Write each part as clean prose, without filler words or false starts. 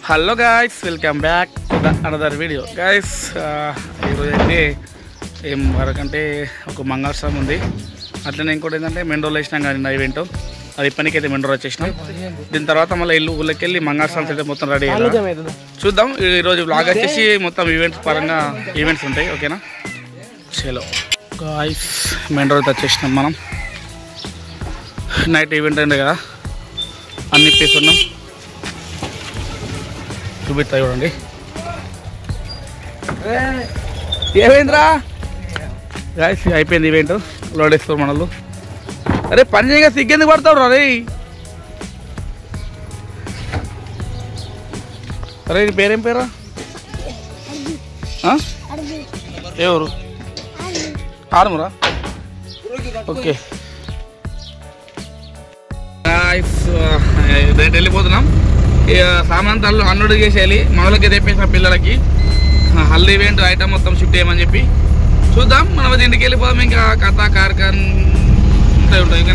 Hello guys, welcome back to the another video guys. ఈరోజు అయితే ఏం వరకంటే ఒక మంగళస్వామి ఉంది, అట్లనే ఇంకోటి ఏంటంటే మెండోలు వేసినాం కానీ నా ఈవెంట్ అది పనికైతే మెండోలు వచ్చేసినాం. దీని తర్వాత మళ్ళీ ఊళ్ళకి వెళ్ళి మంగళస్వామి అయితే మొత్తం రెడీ అయ్యాలి. చూద్దాం ఈరోజు వ్లాగ్ వచ్చేసి మొత్తం ఈవెంట్స్ పరంగా ఈవెంట్స్ ఉంటాయి. ఓకేనా, చలో గాయ్స్ మెండోలు అయితే వచ్చేసినాం. మనం నైట్ ఈవెంట్ అయింది కదా, అన్ని పీసున్నాం చూపిస్తాయి చూడండి. ఏమైందిరా గాయ్స్, అయిపోయింది ఈవెంట్. లోడ్ వేస్తారు మనలు. అరే పని చేయగా సిగ్గెందుకు పడతాడు రా రే. అరే నీ పేరేం పేరా? ఎవరు? ఆడమురా. ఓకే గాయ్స్, రేటు వెళ్ళిపోతున్నాం. ఇక సామాన్ తల్లు అన్నుడు చేసేయాలి. మనలకి తెప్పేసిన పిల్లలకి హల్దీ ఈవెంట్ ఐటమ్ మొత్తం షిఫ్ట్ చేయమని చెప్పి చూద్దాం. మనం అది ఇంటికి వెళ్ళిపోదాం. ఇంకా కథ కార్ఖాన్ ఉంటాయి ఇంకా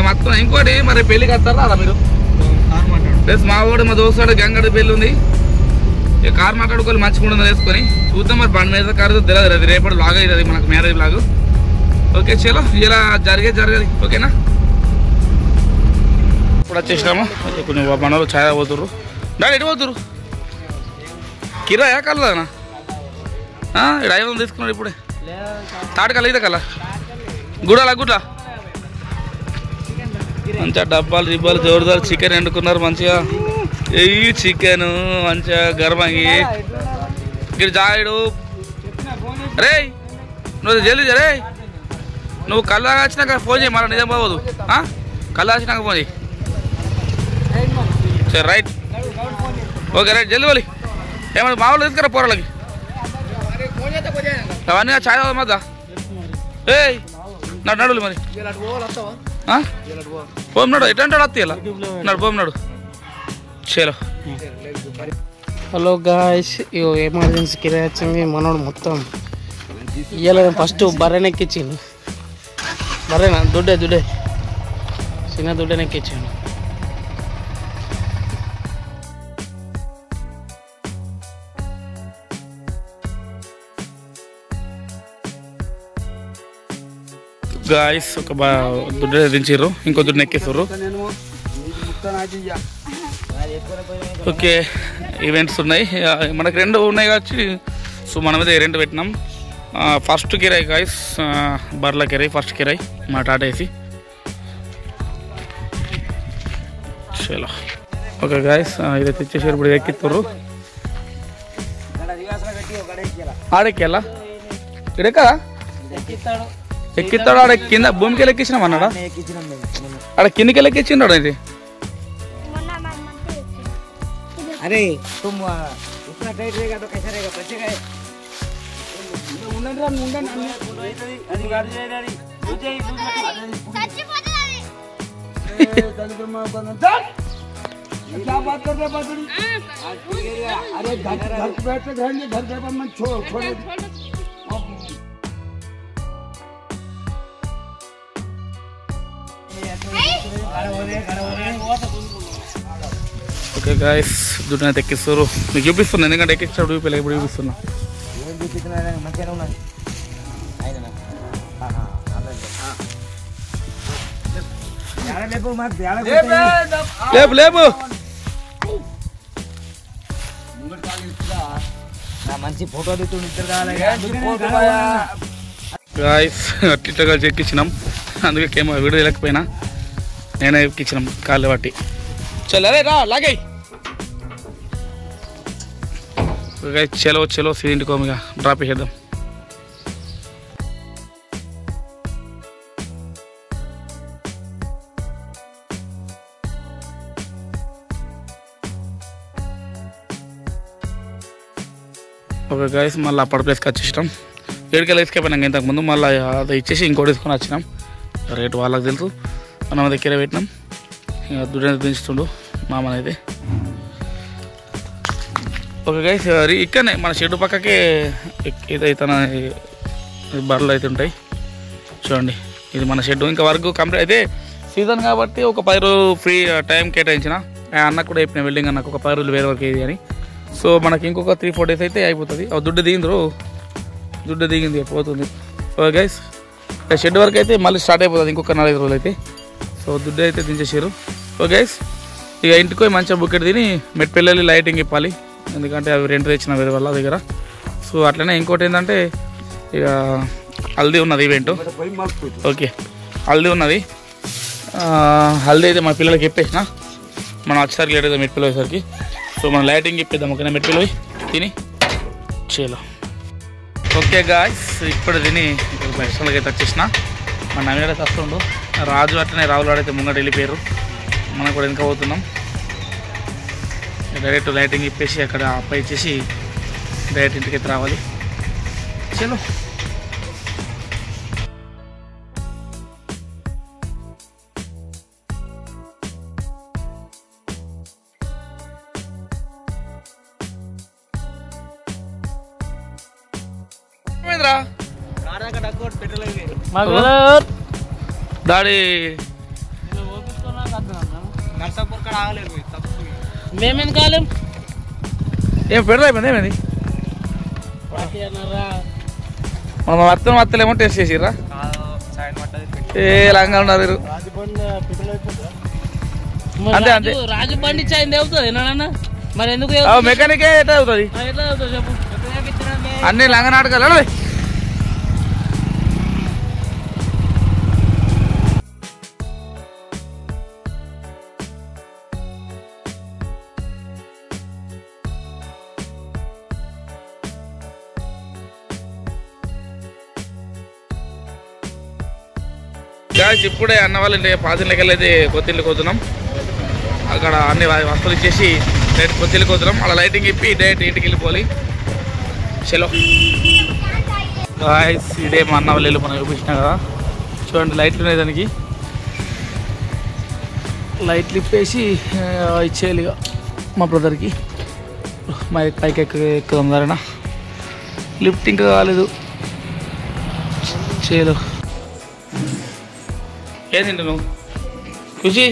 మొత్తం. ఇంకోటి మరి పెళ్ళికి వస్తారా అలా మీరు? ప్లస్ మా వాడు మా దోస్తాడు గంగడి పెళ్ళి ఉంది. ఇక కార్ మాట్లాడుకోవాలి మంచిగా ఉండదు వేసుకొని చూద్దాం. మరి బండి మీద కారు తెలియదు, అది రేపటి బ్లాగ్ అవుతుంది మనకు, మ్యారేజ్ బ్లాగ్. ఓకే చలో, ఇలా జరగదు. ఓకేనా, ఇప్పుడు వచ్చేసినాము. కొన్ని మనలు ఛాయ్ పోతుర్రు. డాడీ ఎటు పోతురు? కిరాయా కలదానా? ఇక్కడ 500 తీసుకున్నాడు ఇప్పుడే. తాటకల్ ఇదే కల గుడ్లా మంచిగా డబ్బాలు రిబ్బాలు జోరుదారు చికెన్ వండుకున్నారు మంచిగా. ఎయ్యి చికెన్ మంచిగా గర్భంగి ఇక్కడ జాయుడు. రే నువ్వు జల్దీ రే, నువ్వు కళ్ళ వచ్చినాక ఫోన్ చేయి. మళ్ళీ నిజం పోవద్దు. కళ్ళ వచ్చినాక ఫోన్ చేయి. సరే రైట్, ఓకే రైట్, జల్దీ పోలి. ఏమన్నా మామూలు తీసుకురా పోరాలకి అవన్నీ ఛాయ్ మద్దా. ఏయ్ నడులు మరి పోమ్నాడు ఎట్లాంటాడు అత్తిలా నడు పోమ్నాడు. చలో హలో గాయ్స్, ఇగో ఎమర్జెన్సీ కిరాయి వచ్చింది. మనోడు మొత్తం ఇయ్యాల ఫస్ట్ బర్రెనెక్కిచ్చిండు. బర్రెనా దుడ్డే చిన్న దుడ్డెనెక్కిచ్చాను. గాయస్ ఒక దుడ్డు దించారు, ఇంకో దుడ్డు ఎక్కేసారు. ఓకే ఈవెంట్స్ ఉన్నాయి మనకు, 2 ఉన్నాయి కాబట్టి సో మనం అయితే 2 పెట్టినాం. ఫస్ట్ కిరాయి గాయస్, బర్ల కిరాయి ఫస్ట్ కిరాయి మా టాటా ఏసీ. చలో ఓకే గాయస్, ఇదైతే ఇచ్చేసారు. ఇప్పుడు ఎక్కిస్తారు. ఆడెక్కేలా ఇడెక్కదా ఎక్కిస్తాడు. ఆడ కింద భూమికి ఎక్కించినాం అన్నాడా? ఆడ కిందికి ఎక్కించినాడు. ఇది అరే ఓకే గాయస్, దుడ్డునైతే ఎక్కిస్తారు. మీకు చూపిస్తున్నా ఎందుకంటే ఎక్కించాడు చూపిలే. ఇప్పుడు చూపిస్తున్నా. లేపు మంచి ఫోటో గాయస్, అట్లా కలిసి ఎక్కించినాం. అందుకే కేమో వీడియో లేకపోయినా నేనే ఎక్కించినాం కాళ్ళు పట్టి. చలో అరే రా లాగే. చలో సీడింటి కోమిగా డ్రాప్ చేద్దాం. ఓకే గాయస్, మళ్ళీ అప్పటి ప్లేస్కి వచ్చేసినాం. 7 వేసుకపోయినాం ఇంతకుముందు. మళ్ళీ అది ఇచ్చేసి ఇంకోటి తీసుకొని వచ్చినాం. రేటు వాళ్ళకి తెలుసు. మనం దగ్గర పెట్టినాం. ఇంకా దుడ్డు దించుతుండు మామనైతే. ఓకే గైస్, ఇక్కడనే మన షెడ్ పక్కకే ఇదైతే బర్రెలు అయితే ఉంటాయి చూడండి. ఇది మన షెడ్. ఇంకా వర్క్ కంప్లీట్ అయితే సీజన్ కాబట్టి ఒక 10 రోజులు ఫ్రీ టైం కేటాయించిన అన్న కూడా చెప్పిన వెల్డింగ్ అన్నకు ఒక 10 రోజులు వేరే వరకు ఏది అని. సో మనకి ఇంకొక 3-4 డేస్ అయితే అయిపోతుంది. దుడ్డు దిగింది దుడ్డు దిగింది పోతుంది. ఓకే గైస్, షెడ్ వరకు అయితే మళ్ళీ స్టార్ట్ అయిపోతుంది ఇంకొక 4-5 రోజులు అయితే. సో దుడ్డు అయితే దించేసారు. ఓకే గైస్, ఇక ఇంటికి పోయి మంచిగా బుకెట్ తిని మెట్పెళ్ళి లైటింగ్ ఇప్పాలి, ఎందుకంటే అవి రెంట్ తెచ్చిన వేరే వాళ్ళ దగ్గర. సో అట్లనే ఇంకోటి ఏంటంటే ఇక హల్దీ ఉన్నది ఈవెంట్. ఓకే, హల్దీ ఉన్నది. హల్దీ అయితే మా పిల్లలకి చెప్పేసిన, మనం వచ్చేసరికి లేట్ అవుతుంది మెట్పిల్ల వచ్చేసరికి. సో మనం లైటింగ్ ఇప్పిద్దాం ఓకేనా, మెట్పిల్ల పోయి తిని చేలో. ఓకే గాయ్స్, ఇప్పుడు తిని రెస్టారెంట్కి అయితే వచ్చేసిన. మన నవీన్ అయితే వస్తుండు, రాజు అట్లనే రావులు ఆడైతే ముంగట వెళ్ళిపోయారు. మనం కూడా వెనక పోతున్నాం. డైరెక్ట్ లైటింగ్ ఇప్పేసి అక్కడ అప్ప ఇచ్చేసి డైరెక్ట్ ఇంటికి అయితే రావాలి. చలో. డాడీ మేమేం కాలేం, ఏం పెడతా అయిపోయింది. ఏమైంది మనం అత్తలేమో టెస్ట్ చేసిర్రా? ఏ లంగా ఉన్నారు మీరు. అంతే అంతే, రాజు బండి చాయింది అవుతుంది ఏనా మరి ఎందుకు మెకానికే ఎట్లా అవుతుంది? ఎట్లా అవుతుంది చెప్పు. అన్ని లంగా నాటకాలు. గాయస్, ఇప్పుడే అన్న వాళ్ళ పాతిళ్ళకి వెళ్ళి కొత్తిళ్ళకి వస్తున్నాం. అక్కడ అన్ని వస్తువులు ఇచ్చేసి డైరెక్ట్ కొత్తిళ్ళకి వస్తున్నాం. అలా లైటింగ్ ఇప్పి డైరెక్ట్ ఇంటికి వెళ్ళిపోవాలి. చలో గాయస్, ఇదే మా అన్న వాళ్ళు మనం చూపించిన కదా, చూడండి లైట్లు ఉన్నాయి. దానికి లైట్లు ఇప్పేసి ఇచ్చేయాలి ఇక మా బ్రదర్కి. మా పైకి ఎక్కుదాం దారైనా, లిఫ్ట్ ఇంకా కాలేదు. చలో. ఏం తింటు నువ్వు ఖుషి?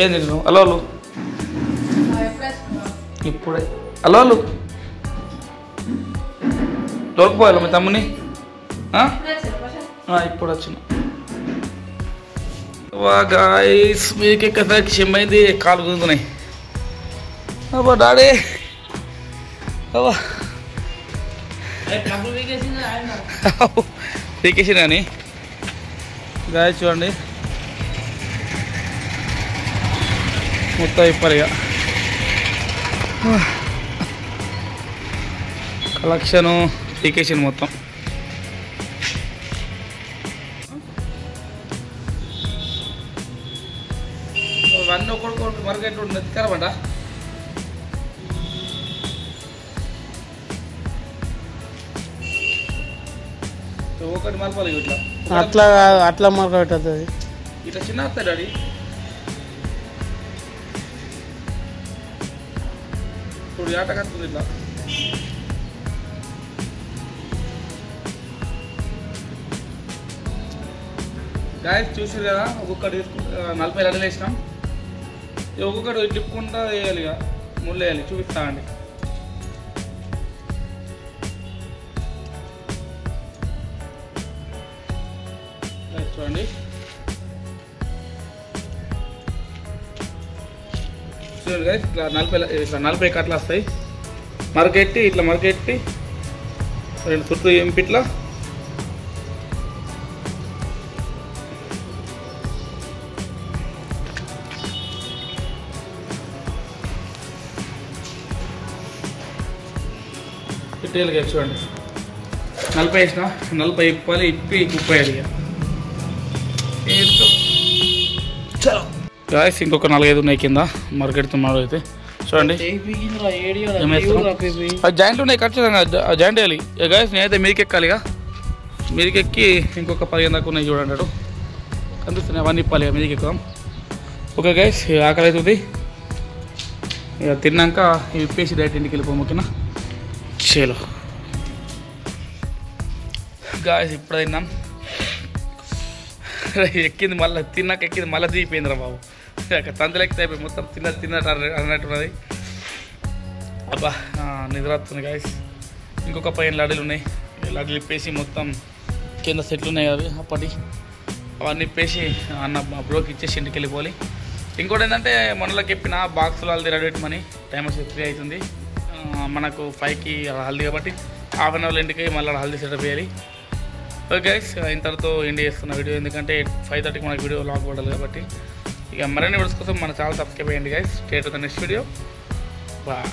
ఏం తింటు నువ్వు? అలో ఇప్పుడే అలో దొరకపోయాలి మీ తమ్ముని. ఇప్పుడు వచ్చిన గాయస్, మీకు ఎక్కడ క్షమైంది, కాలు గుంజుతున్నాయి. అబ్బా డాడీ, అబ్బా పీకేసిన అని గాయ చూడండి మొత్తం ఇప్పరిగా కలెక్షను పీకేసిన మొత్తం. ఇవన్నీ ఒకటి మార్కెట్ ఉండదు కరమంట. ఒకటి మలపాలి ఇట్లా, అట్లా మార్కెట్ అవుతుంది. ఇట్లా చిన్న వస్తాయి డాడీ. ఇప్పుడు ఆట కడుతుంది ఇట్లా. గాయస్ చూసారు కదా, ఒక్కొక్కటి 40 అడుగులు వేసినాం. ఒక్కొక్కటి తిప్పుకుంటా వేయాలి, ఇక ముళ్ళు వేయాలి. చూపిస్తా అండి. చూడండి చూడండి గాయస్, ఇట్లా 40 కట్టలు వస్తాయి. మరకెట్టి ఇట్లా మరకెట్టి 2 చుట్టూ ఎంపిట్లా ఇట్టేలుగా చూడండి. 40 వేసిన 40 ఇప్పాలి, ఇప్పి కుప్పేయాలి. గాయస్ ఇంకొక 4-5 ఉన్నాయి కింద మార్కెట్ మరో అయితే చూడండి. జాయింట్లు ఉన్నాయి ఖచ్చితంగా, జాయింట్ వేయాలి. గాయస్ నేనైతే మీరికి ఎక్కాలి. ఇక మీరికి ఎక్కి ఇంకొక 15 దాకా ఉన్నాయి చూడండి. అటు కనిపిస్తున్నాయి, అవన్నీ ఇప్పాలి. మీరికి ఎక్కుదాం. ఓకే గాయస్, ఆకలి అవుతుంది. ఇక తిన్నాక ఇప్పేసి డైరెక్ట్ ఇంటికి వెళ్ళిపోము. ఓకేనా? చలో గాయస్, ఇప్పుడు తిన్నాం. ఎక్కింది మళ్ళీ, తిన్నాక ఎక్కింది మళ్ళీ దిగిపోయిందిరా బాబు. తంతులెక్కితే అయిపోయి మొత్తం తిన్నట్టు అన్నట్టున్నది. అబ్బా నిద్ర వస్తుంది గాయస్. ఇంకొక పైన లడ్డూలు ఉన్నాయి. లడ్డూలు ఇప్పేసి మొత్తం కింద సెట్లు ఉన్నాయి అవి అప్పటి అవన్నీ ఇప్పేసి అన్న బ్రోకి ఇచ్చేసి ఇంటికి వెళ్ళిపోవాలి. ఇంకోటి ఏంటంటే మనలోకి చెప్పిన బాక్సులు హల్దీ రెడీ పెట్టమని టైం వచ్చి 3 అవుతుంది. మనకు 5కి హల్దీ కాబట్టి హాఫ్ అన్ అవర్ ఇంటికి మళ్ళీ హల్దీ సెటప్ చేయాలి. ఓకే గైస్, ఇంతటితో ఎండ్ చేస్తున్న వీడియో. ఎందుకంటే 5:30కి మనకు వీడియో లాగ్ పడాలి కాబట్టి. ఇక మరిన్ని వీడియోస్ కోసం మన ఛానల్ సబ్స్క్రైబ్ చేయండి guys. Stay to the next video. By.